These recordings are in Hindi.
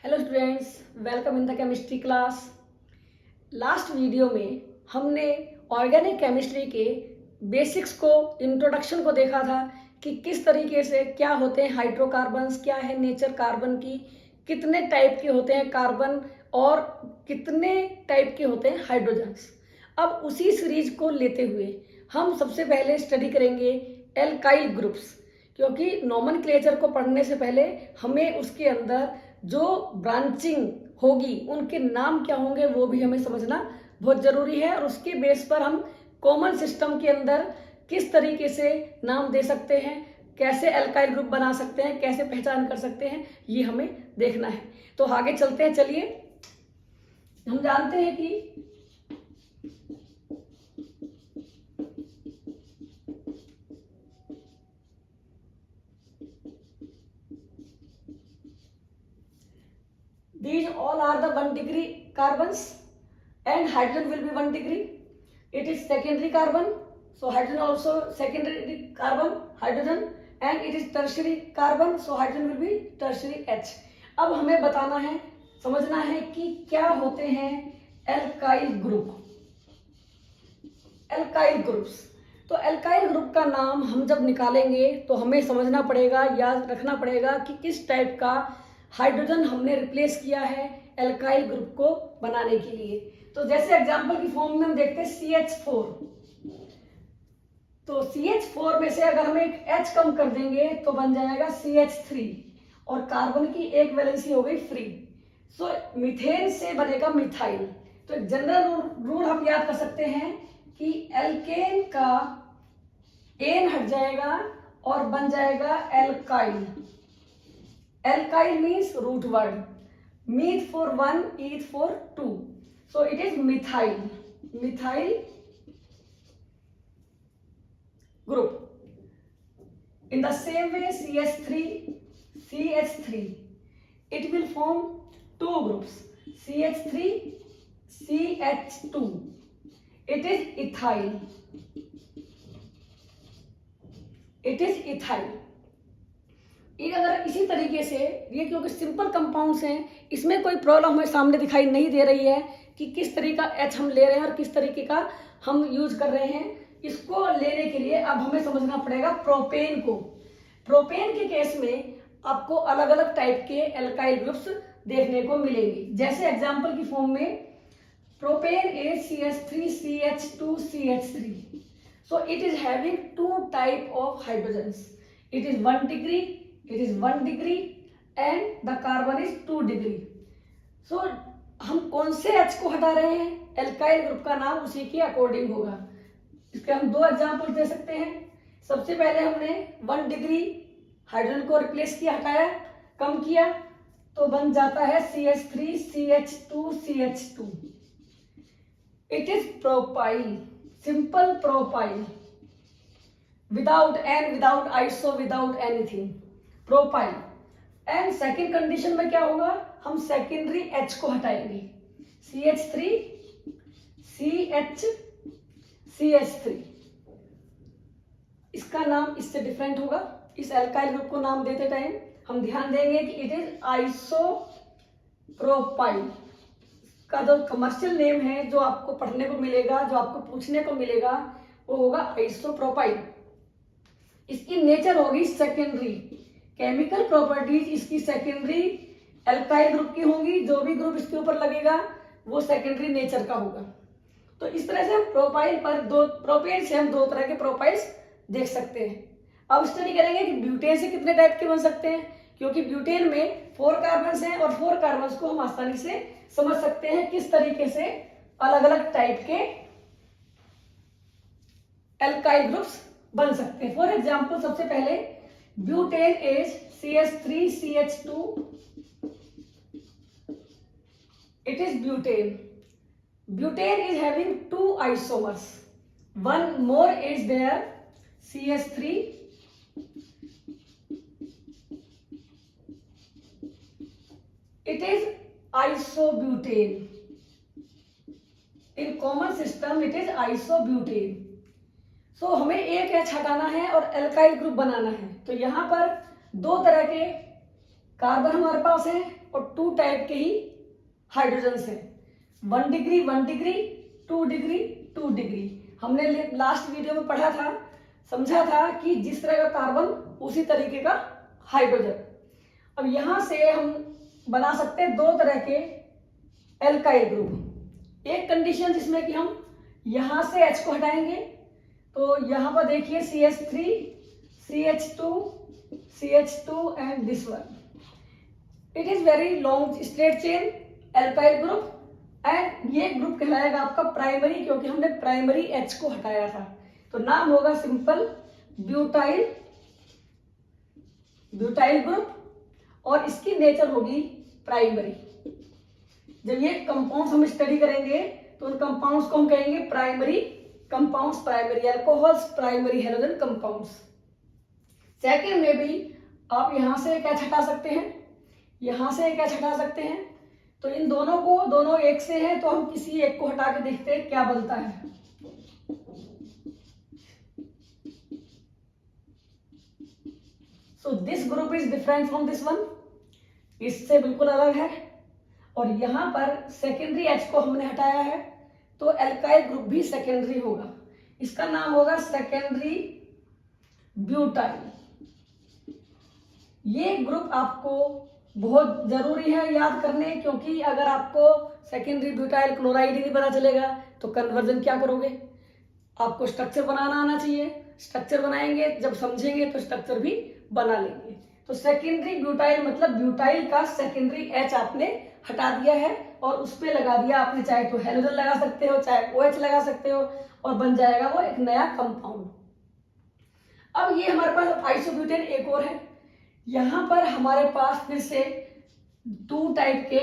Hello students, welcome in the chemistry class. Last video में हमने ऑर्गेनिक केमिस्ट्री के बेसिक्स को, इंट्रोडक्शन को देखा था कि किस तरीके से क्या होते हैं हाइड्रोकार्बन्स, क्या है नेचर कार्बन की, कितने टाइप के होते हैं कार्बन और कितने टाइप के होते हैं हाइड्रोजन्स। अब उसी सीरीज को लेते हुए हम सबसे पहले स्टडी करेंगे एल्काइल ग्रुप्स, क्योंकि नॉमेनक्लेचर को पढ़ने से पहले हमें उसके अंदर जो ब्रांचिंग होगी उनके नाम क्या होंगे वो भी हमें समझना बहुत जरूरी है, और उसके बेस पर हम कॉमन सिस्टम के अंदर किस तरीके से नाम दे सकते हैं, कैसे एल्काइल ग्रुप बना सकते हैं, कैसे पहचान कर सकते हैं, ये हमें देखना है। तो आगे चलते हैं। चलिए, हम जानते हैं कि these all are the 1 degree carbons and hydrogen will be 1 degree. It is secondary carbon, so hydrogen also secondary carbon hydrogen, and it is tertiary carbon, so hydrogen will be tertiary H. अब हमें बताना है, समझना है कि क्या होते हैं एल्काइल ग्रुप। एल्काइल ग्रुप्स, तो एल्काइल ग्रुप का नाम हम जब निकालेंगे तो हमें समझना पड़ेगा, याद रखना पड़ेगा कि किस टाइप का हाइड्रोजन हमने रिप्लेस किया है एल्काइल ग्रुप को बनाने के लिए। तो जैसे एग्जांपल की फॉर्म में हम देखते हैं CH4, तो CH4 में से अगर हम एक H कम कर देंगे तो बन जाएगा CH3 और कार्बन की एक वैलेंसी हो गई फ्री। सो मीथेन से बनेगा मिथाइल। तो एक जनरल रूल हम याद कर सकते हैं कि एल्केन का एन हट जाएगा और बन जाएगा alkyl. Alkyl means root word. Meth for 1, eth for 2. So it is methyl. Methyl group. In the same way, CH3, CH3. It will form two groups. CH3, CH2. It is ethyl. It is ethyl. ये अगर इसी तरीके से, ये क्योंकि सिंपल कंपाउंड्स हैं, इसमें कोई प्रॉब्लम हमें सामने दिखाई नहीं दे रही है कि किस तरीके का H हम ले रहे हैं और किस तरीके का हम यूज कर रहे हैं। इसको लेने के लिए अब हमें समझना पड़ेगा प्रोपेन को। प्रोपेन के केस में आपको अलग अलग टाइप के एल्काइल ग्रुप्स देखने को मिलेंगे। जैसे एग्जाम्पल की फॉर्म में propane is CH3, CH2, CH3. So it is having two type of hydrogens. It is 1 degree, it is 1 degree and the carbon is 2 degree. So हम कौन से H को हटा रहे हैं, एल्काइल ग्रुप का नाम उसी के अकॉर्डिंग होगा। इसके हम दो एग्जांपल दे सकते हैं। सबसे पहले हमने 1 डिग्री हाइड्रोजन को रिप्लेस किया, हटाया, कम किया, तो बन जाता है CH3, CH2, CH2. It is propyl, simple propyl, without N, without iso, without anything, propyl. And second condition में क्या होगा, हम सेकेंडरी H को हटाएंगे, CH3, CH, CH3। इसका नाम इससे डिफरेंट होगा। इस एल्काइल ग्रुप को नाम देते टाइम हम ध्यान देंगे कि इट इज आइसोप्रोपाइल। का जो कमर्शियल नेम है, जो आपको पढ़ने को मिलेगा, जो आपको पूछने को मिलेगा, वो होगा आइसोप्रोपाइल। इसकी नेचर होगी सेकेंडरी, केमिकल प्रॉपर्टीज इसकी सेकेंडरी एल्काइल ग्रुप की होंगी। जो भी ग्रुप इसके ऊपर लगेगा वो सेकेंडरी नेचर का होगा। तो इस तरह से हम प्रोपाइल पर प्रोपेन से हम दो तरह के प्रोपाइल्स देख सकते हैं। अब स्टडी करेंगे कि ब्यूटेन से कितने टाइप के बन सकते हैं, क्योंकि ब्यूटेन में 4 कार्बन हैं और 4 कार्बन को हम आसानी से समझ सकते हैं किस तरीके से अलग अलग टाइप के एल्काइल ग्रुप्स बन सकते हैं। फॉर एग्जाम्पल, सबसे पहले butane is CH3, CH2. It is butane. Butane is having 2 isomers. One more is there, CH3. It is isobutane. In common system, it is isobutane. तो हमें एक H हटाना है और एल्काइल ग्रुप बनाना है। तो यहाँ पर दो तरह के कार्बन हमारे पास हैं, और 2 टाइप के ही हाइड्रोजन्स हैं, 1 डिग्री 1 डिग्री, 2 डिग्री 2 डिग्री। हमने लास्ट वीडियो में पढ़ा था, समझा था कि जिस तरह का कार्बन उसी तरीके का हाइड्रोजन। अब यहां से हम बना सकते हैं 2 तरह के एल्काइल ग्रुप। एक कंडीशन जिसमें कि हम यहां से H को हटाएंगे, तो यहां पर देखिए CH3, CH2, CH2 and this one, it is very long straight chain alkyl group and ये ग्रुप कहलाएगा आपका प्राइमरी, क्योंकि हमने प्राइमरी H को हटाया था। तो नाम होगा सिंपल ब्यूटाइल, ब्यूटाइल ग्रुप, और इसकी नेचर होगी प्राइमरी। जब ये कंपाउंड्स हम स्टडी करेंगे तो उन कंपाउंड्स को हम कहेंगे primary compounds, primary alcohols, primary halogen compounds. Second में भी आप यहां से एक H हटा सकते हैं, यहां से एक H हटा सकते हैं, तो इन दोनों को, दोनों एक से हैं तो हम किसी एक को हटा के देखते हैं क्या बनता है। So this group is different from this one, इससे बिल्कुल अलग है। और यहां पर सेकेंडरी H को हमने हटाया है, तो एल्काइल ग्रुप भी सेकेंडरी होगा, इसका नाम होगा सेकेंडरी ब्यूटाइल। ये ग्रुप आपको बहुत जरूरी है याद करने, क्योंकि अगर आपको सेकेंडरी ब्यूटाइल क्लोराइड ही नहीं पता चलेगा तो कन्वर्जन क्या करोगे। आपको स्ट्रक्चर बनाना आना चाहिए, स्ट्रक्चर बनाएंगे, जब समझेंगे तो स्ट्रक्चर भी बना लेंगे। तो सेकेंडरी ब्यूटाइल मतलब ब्यूटाइल का सेकेंडरी H आपने हटा दिया है और उस पे लगा दिया आपने, चाहे तो हेलोजन लगा सकते हो, चाहे OH लगा सकते हो, और बन जाएगा वो एक नया कंपाउंड। अब ये हमारे पास आइसोब्यूटेन एक और है। यहां पर हमारे पास फिर से 2 टाइप के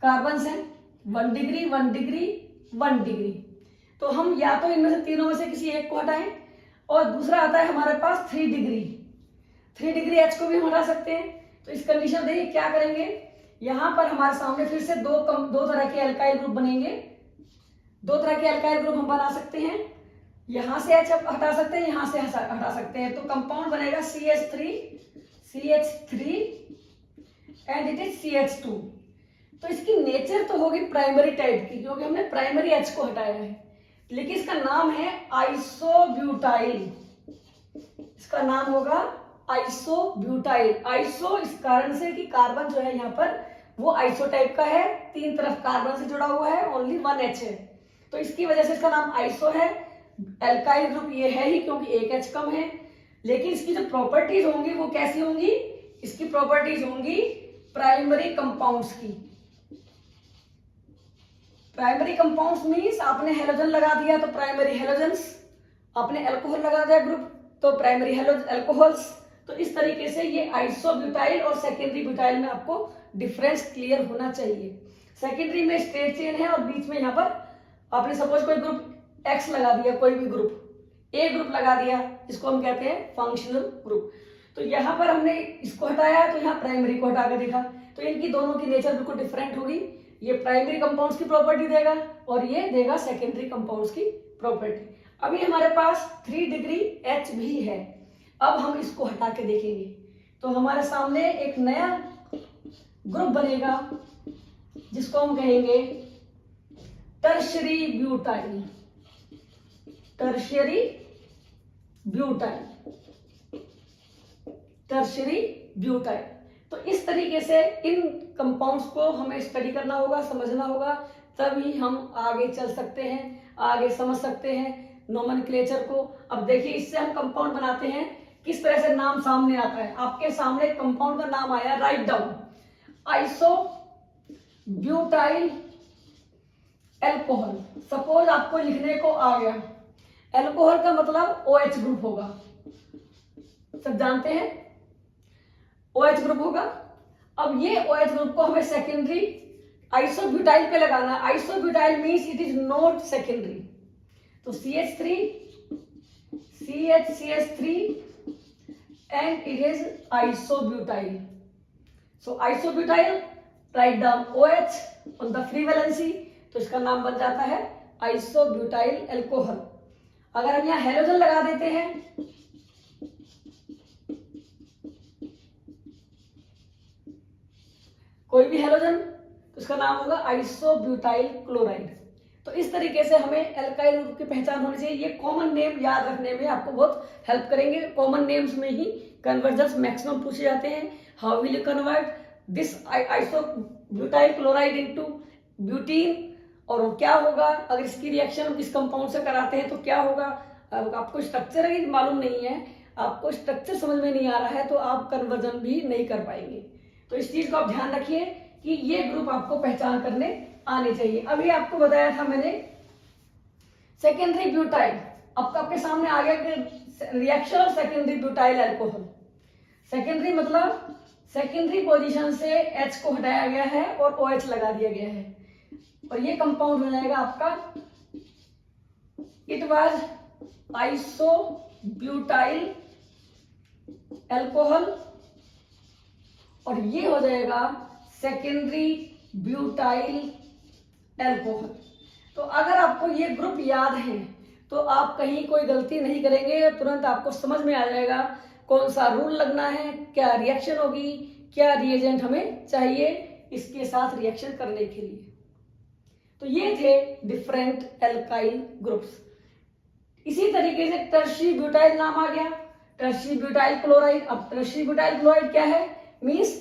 कार्बन्स हैं, 1 डिग्री 1 डिग्री 1 डिग्री। तो हम या तो इनमें से तीनों में से किसी एक को हटाएं, और दूसरा आता है हमारे पास 3 डिग्री, 3 डिग्री H को भी हम हटा सकते हैं। तो इस कंडीशन देखिए क्या करेंगे, यहां पर हमारे सामने फिर से दो तरह के एल्काइल ग्रुप बनेंगे, 2 तरह के एल्काइल ग्रुप हम बना सकते हैं। यहां से H हटा सकते हैं, यहां से हटा सकते हैं, तो कंपाउंड बनेगा CH3, CH3 and it is CH2। तो इसकी नेचर तो होगी प्राइमरी टाइप की, क्योंकि हमने प्राइमरी H को हटाया है, लेकिन इसका नाम है आइसोब्यूटाइल, इसका नाम होगा आइसोब्यूटाइल। आइसो इस कारण से कि कार्बन जो है यहाँ पर वो आइसो टाइप का है, 3 तरफ कार्बन से जुड़ा हुआ है, ओनली 1 H है, तो इसकी वजह से इसका नाम आइसो है। एल्काइल ग्रुप ये है ही क्योंकि एक H कम है, लेकिन इसकी जो प्रॉपर्टीज होंगी वो कैसी होंगी, इसकी प्रॉपर्टीज होंगी प्राइमरी कंपाउंड्स की। प्राइमरी कंपाउंड्स मींस आपने हेलोजन लगा दिया तो प्राइमरी हेलोजन्स, आपने अल्कोहल लगा दिया ग्रुप तो प्राइमरी अल्कोहल्स। तो इस तरीके से ये आइसोब्यूटाइल और सेकेंडरी ब्यूटाइल में आपको डिफरेंस क्लियर होना चाहिए। सेकेंडरी में स्ट्रेट चेन है और बीच में यहाँ पर आपने सपोज कोई ग्रुप X लगा दिया, कोई भी ग्रुप A ग्रुप लगा दिया, इसको हम कहते हैं फंक्शनल ग्रुप। तो यहाँ पर हमने इसको हटाया तो यहाँ प्राइमरी को हटा कर देखा, तो इनकी दोनों की नेचर बिल्कुल डिफरेंट होगी। ये प्राइमरी कंपाउंड्स की प्रॉपर्टी देगा और ये देगा सेकेंडरी कंपाउंड्स की प्रॉपर्टी। अभी हमारे पास 3 डिग्री H भी है, अब हम इसको हटा के देखेंगे तो हमारे सामने एक नया ग्रुप बनेगा जिसको हम कहेंगे tertiary butyl, tertiary butyl, tertiary butyl. तो इस तरीके से इन कंपाउंड्स को हमें स्टडी करना होगा, समझना होगा, तभी हम आगे चल सकते हैं, आगे समझ सकते हैं नोमेनक्लेचर को। अब देखिए इससे हम कंपाउंड बनाते हैं, किस तरह से नाम सामने आता है। आपके सामने कंपाउंड का नाम आया, write down, iso butyl alcohol. Suppose आपको लिखने को आ गया, एल्कोहल का मतलब OH ग्रुप होगा, सब जानते हैं OH ग्रुप होगा। अब ये OH ग्रुप को हमें सेकेंडरी आइसोब्यूटाइल पे लगाना। Isobutyl means it is not secondary, तो CH3 CH3 and it is isobutyl. So isobutyl, write down OH on the free valency, तो इसका नाम बन जाता है आइसोब्यूटाइल एल्कोहल। अगर हम यहाँ हेलोजन लगा देते हैं कोई भी हेलोजन तो उसका नाम होगा आइसोब्यूटाइल क्लोराइड। तो इस तरीके से हमें एल्काइल ग्रुप की पहचान होनी चाहिए। ये कॉमन नेम याद रखने में आपको बहुत हेल्प करेंगे। कॉमन नेम्स में ही कन्वर्जन्स मैक्सिमम पूछे जाते हैं। How will you convert this isobutyl chloride into butene, और वो क्या होगा, अगर इसकी रिएक्शन हम किस कंपाउंड से कराते हैं तो क्या होगा। अब आपको स्ट्रक्चर अगर मालूम नहीं है, आपको स्ट्रक्चर समझ में नहीं आ रहा है, तो आप कन्वर्जन भी नहीं कर पाएंगे। तो इस चीज को आप ध्यान रखिए कि ये ग्रुप आपको पहचान करने आने चाहिए। अभी आपको बताया था मैंने सेकेंडरी ब्यूटाइल, अब आपके सामने आ गया कि reaction of secondary butyl alcohol. Secondary मतलब सेकेंडरी पोजीशन से H को हटाया गया है और OH लगा दिया गया है, और ये कंपाउंड हो जाएगा आपका, इट वाज आइसोब्यूटाइल अल्कोहल, और ये हो जाएगा सेकेंडरी ब्यूटाइल अल्कोहल। तो अगर आपको ये ग्रुप याद है तो आप कहीं कोई गलती नहीं करेंगे, तुरंत आपको समझ में आ जाएगा कौन सा रूल लगना है, क्या रिएक्शन होगी, क्या रिएजेंट हमें चाहिए इसके साथ रिएक्शन करने के लिए। तो ये थे डिफरेंट एल्काइल ग्रुप्स। इसी तरीके से टर्शियरी ब्यूटाइल नाम आ गया, टर्शियरी ब्यूटाइल क्लोराइड। अब टर्शियरी ब्यूटाइल क्लोराइड क्या है, मींस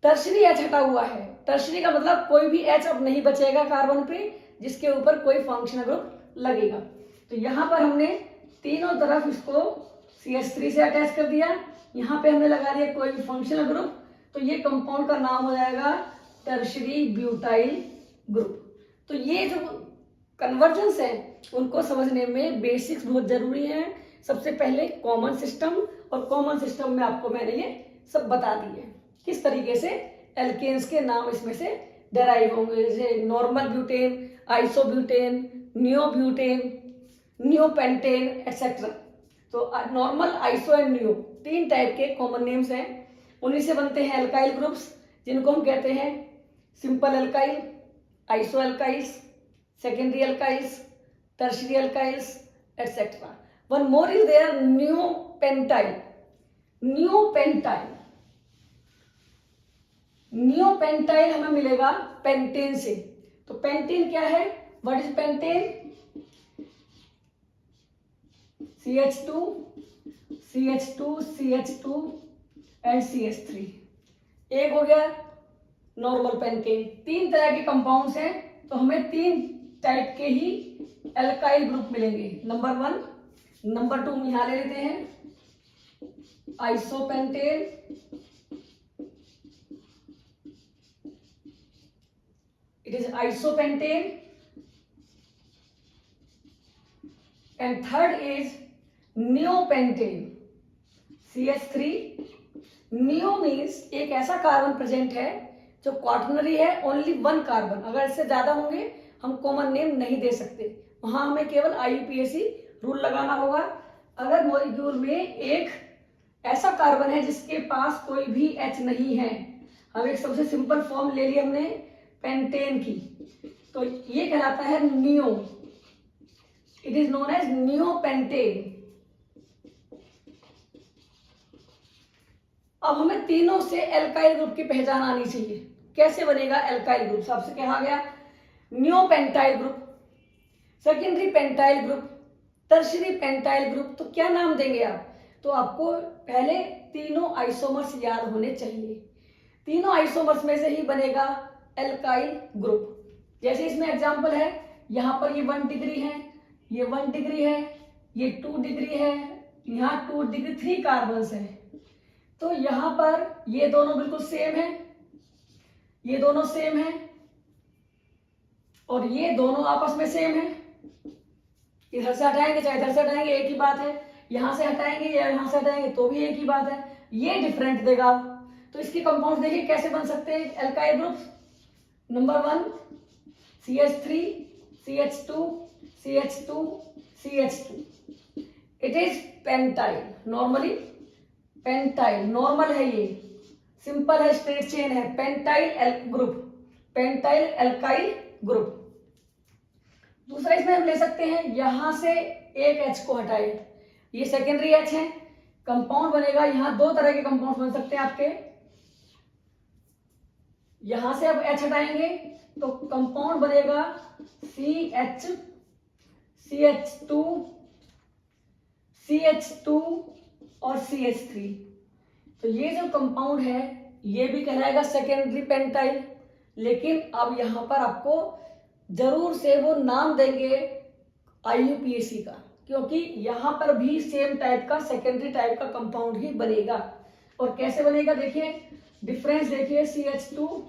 टर्शियरी H हटा हुआ है। टर्शियरी का मतलब कोई भी H अब नहीं बचेगा कार्बन पे जिसके ऊपर कोई फंक्शनल ग्रुप लगेगा। तो यहाँ पर हमने तीनों तरफ इसको CH3 से अटैच कर दिया, यहाँ पे हमने लगा दिया कोई भी फंक्शनल ग्रुप, तो ये कंपाउंड का नाम हो जाएगा टर्शियरी ब्यूटाइल ग्रुप। तो ये जो कन्वर्जेंस है उनको समझने में बेसिक्स बहुत जरूरी है। सबसे पहले कॉमन सिस्टम, और कॉमन सिस्टम में आपको मैंने ये सब बता दिए किस तरीके से एल्केन्स के नाम इसमें से डेराइव होंगे, जैसे normal butane, isobutane, neobutane, neopentane etcetera. तो नॉर्मल, आइसो एंड नियो तीन टाइप के कॉमन नेम्स हैं, उन्हीं से बनते हैं एल्काइल ग्रुप्स, जिनको हम कहते हैं simple alkyl, iso alkyls, secondary alkyls, tertiary alkyls etcetera. One more is there, neopentyl. Neopentyl, neopentyl हमें मिलेगा पेंटेन से। तो पेंटेन क्या है, what is pentane, CH2, CH2, CH2 and CH3। एक हो गया नॉर्मल पेंटेन। तीन तरह के कंपाउंड्स हैं, तो हमें तीन टाइप के ही एल्काइल ग्रुप मिलेंगे। नंबर 1, नंबर 2 यहां ले लेते हैं isopentane, it is isopentane, and third is neopentane, CH3। Neo means एक ऐसा कार्बन प्रेजेंट है जो क्वाटरनरी है, ओनली 1 कार्बन। अगर इससे ज्यादा होंगे हम कॉमन नेम नहीं दे सकते, वहां हमें केवल IUPAC रूल लगाना होगा। अगर मॉलिक्यूल में एक ऐसा कार्बन है जिसके पास कोई भी H नहीं है, हम एक सबसे सिंपल फॉर्म ले ली हमने पेंटेन की, तो ये कहलाता है neo, it is known as neopentane. अब हमें तीनों से एल्काइल ग्रुप की पहचान आनी चाहिए। कैसे बनेगा एल्काइल ग्रुप, सबसे कहा गया neopentyl group, secondary pentyl group, tertiary pentyl group. तो क्या नाम देंगे आप, तो आपको पहले तीनों आइसोमर्स याद होने चाहिए। तीनों आइसोमर्स में से ही बनेगा एल्काइल ग्रुप। जैसे इसमें एग्जांपल है, यहाँ पर ये 1 डिग्री है, ये 1 डिग्री है, ये 2 डिग्री है, यहाँ 2 डिग्री 3 कार्बन्स है। तो यहाँ पर ये दोनों बिल्कुल सेम है, ये दोनों सेम है, और ये दोनों आपस में सेम है। इधर से हटाएंगे चाहे इधर से हटाएंगे एक ही बात है, यहां से हटाएंगे या यहां से हटाएंगे तो भी एक ही बात है, ये डिफरेंट देगा। तो इसके कंपाउंड देखिए कैसे बन सकते हैं alkyl groups. Number 1 CH3, CH2, CH2, CH2, it is pentyl. Normally pentyl normal है, ये सिंपल है, स्ट्रेट चेन है, pentyl group, pentyl alkyl group. दूसरा इसमें हम ले सकते हैं, यहां से एक H को हटाए, ये सेकेंडरी H है, कंपाउंड बनेगा। यहां 2 तरह के कंपाउंड बन सकते हैं आपके, यहां से अब H हटाएंगे तो कंपाउंड बनेगा CH2 और CH3। तो ये जो कंपाउंड है ये भी कहलाएगा सेकेंडरी पेंटाइल। लेकिन अब यहां पर आपको जरूर से वो नाम देंगे IUPAC का, क्योंकि यहां पर भी सेम टाइप का सेकेंडरी टाइप का कंपाउंड ही बनेगा। और कैसे बनेगा देखिए, डिफरेंस देखिए, CH2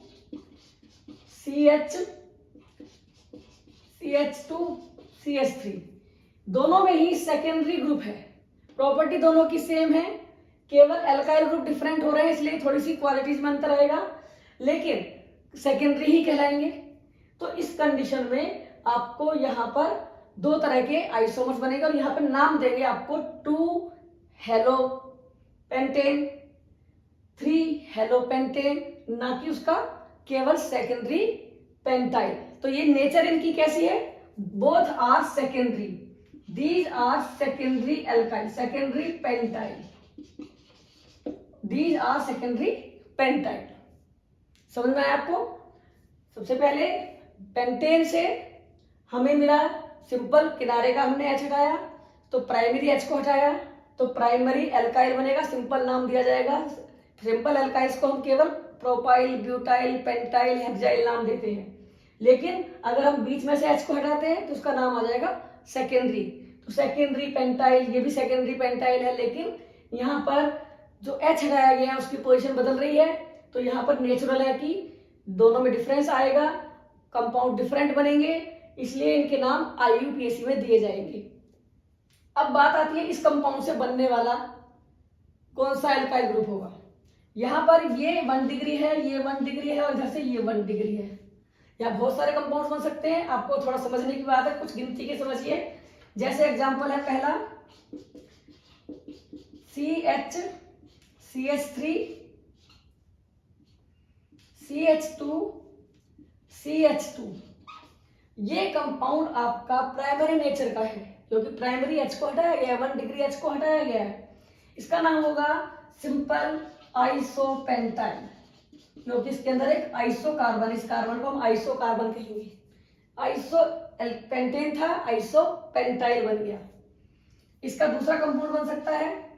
CH3 दोनों में ही सेकेंडरी ग्रुप है, प्रॉपर्टी दोनों की सेम है, केवल एल्काइल ग्रुप डिफरेंट हो रहे हैं, इसलिए थोड़ी सी क्वालिटीज में अंतर आएगा, लेकिन सेकेंडरी ही कहलाएंगे। तो इस कंडीशन में आपको यहाँ पर दो तरह के आइसोमर्स बनेगा और यहाँ पर नाम देंगे आपको 2 हेलोपेंटेन, 3 हेलोपेंटेन, ना कि उसका केवल सेकेंडरी पेंटाइल। तो ये नेचर इनकी कैसी है, both are secondary, these are secondary alkyl, secondary pentyl, these are secondary pentyl. समझ में आया आपको? सबसे पहले पेंटेन से हमें मिला सिंपल, किनारे का हमने H हटाया तो प्राइमरी H को हटाया तो प्राइमरी एल्काइल बनेगा, सिंपल नाम दिया जाएगा। सिंपल एल्काइल्स को हम केवल प्रोपाइल, ब्यूटाइल, पेंटाइल, हेक्साइल नाम देते हैं। लेकिन अगर हम बीच में से H को हटाते हैं तो उसका नाम आ जाएगा सेकेंडरी। तो सेकेंडरी पेंटाइल, ये भी सेकेंडरी पेंटाइल है, लेकिन यहाँ पर जो H हटाया गया है उसकी पोजीशन बदल रही है। तो यहाँ पर नेचुरल है कि दोनों में डिफरेंस आएगा, कंपाउंड डिफरेंट बनेंगे, इसलिए इनके नाम IUPAC में दिए जाएंगे। अब बात आती है इस कंपाउंड से बनने वाला कौन सा एल्काइल ग्रुप होगा। यहाँ पर ये 1 डिग्री है, ये 1 डिग्री है और इधर से ये 1 डिग्री है। यहाँ बहुत सारे कंपाउंड बन सकते हैं, आपको थोड़ा समझने की बात है, कुछ गिनती के समझिए। जैसे एग्जांपल है पहला CH3 CH2 ये कंपाउंड आपका प्राइमरी नेचर का है, क्योंकि प्राइमरी H को हटाया गया है, 1 डिग्री H को हटाया गया है। इसका नाम होगा सिंपल आइसोपेंटाइल, क्योंकि इसके अंदर एक आइसो कार्बन, इस कार्बन को हम आइसो कार्बन कहेंगे। आइसो पेंटेन था, आइसो पेंटाइल बन गया। इसका दूसरा कंपाउंड बन सकता है,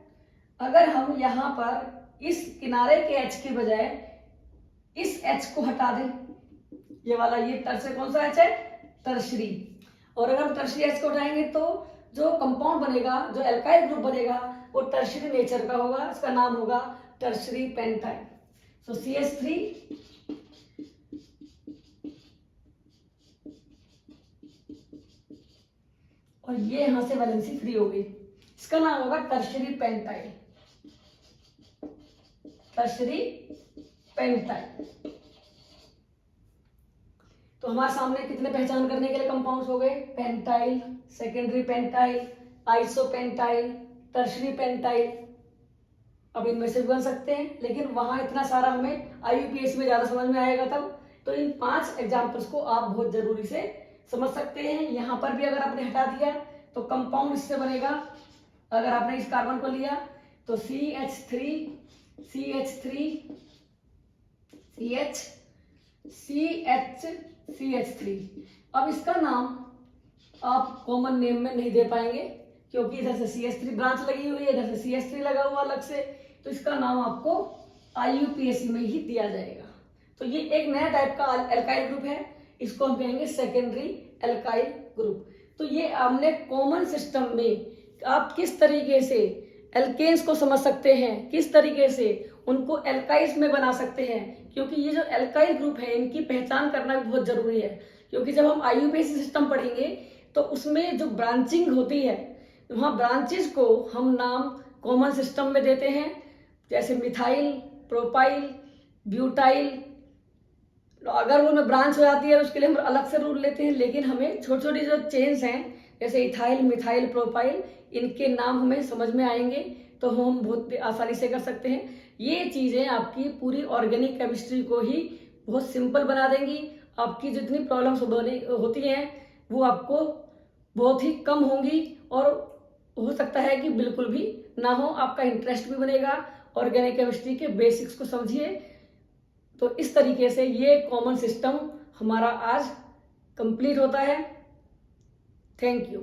अगर हम यहाँ पर इस किनारे के H के बजाय इस H को हटा दें, ये वाला, ये टर्सरी कौन सा H है, टर्सरी, और अगर हम टर्सरी H को हटाएंगे तो जो कंपाउंड बनेगा, जो एल्काइल ग्रुप बनेगा वो टर्सरी नेचर का होगा, इसका नाम होगा टर्सरी पेंटाइल। सो CH3 और ये यहां से वैलेंसी फ्री हो गई, इसका नाम होगा टर्सरी पेंटाइल, टर्सरी पेंटाइल। तो हमारे सामने कितने पहचान करने के लिए कंपाउंड्स हो गए, pentyl, secondary pentyl, isopentyl, tertiary pentyl. अब इनमें से भी बन सकते हैं, लेकिन वहां इतना सारा हमें IUPAC में ज्यादा समझ में आएगा तब। तो इन 5 एग्जाम्पल्स को आप बहुत जरूरी से समझ सकते हैं। यहाँ पर भी अगर आपने हटा दिया तो कंपाउंड इससे बनेगा, अगर आपने इस कार्बन को लिया तो CH3 CH3। अब इसका नाम आप कॉमन नेम में नहीं दे पाएंगे, क्योंकि इधर से CH3 ब्रांच लगी हुई है, इधर से CH3 लगा हुआ अलग से, तो इसका नाम आपको IUPAC में ही दिया जाएगा। तो ये एक नया टाइप का एल्काइल ग्रुप है, इसको हम कहेंगे सेकेंडरी एल्काइल ग्रुप। तो ये हमने कॉमन सिस्टम में आप किस तरीके से एल्केन्स को समझ सकते हैं, किस तरीके से उनको एल्काइल्स में बना सकते हैं, क्योंकि ये जो एल्काइल ग्रुप है इनकी पहचान करना भी बहुत जरूरी है। क्योंकि जब हम IUPAC सिस्टम पढ़ेंगे तो उसमें जो ब्रांचिंग होती है, वहाँ ब्रांचेस को हम नाम कॉमन सिस्टम में देते हैं, जैसे मिथाइल, प्रोपाइल, ब्यूटाइल। अगर उनमें ब्रांच हो जाती है तो उसके लिए हम अलग से रूल लेते हैं, लेकिन हमें छोटी छोटी जो चेन्स हैं जैसे इथाइल, मिथाइल, प्रोपाइल, इनके नाम हमें समझ में आएंगे तो हम बहुत आसानी से कर सकते हैं। ये चीजें आपकी पूरी ऑर्गेनिक केमिस्ट्री को ही बहुत सिंपल बना देंगी। आपकी जितनी प्रॉब्लम्स होती हैं वो आपको बहुत ही कम होंगी, और हो सकता है कि बिल्कुल भी ना हो। आपका इंटरेस्ट भी बनेगा, ऑर्गेनिक केमिस्ट्री के बेसिक्स को समझिए। तो इस तरीके से ये कॉमन सिस्टम हमारा आज कंप्लीट होता है। Thank you.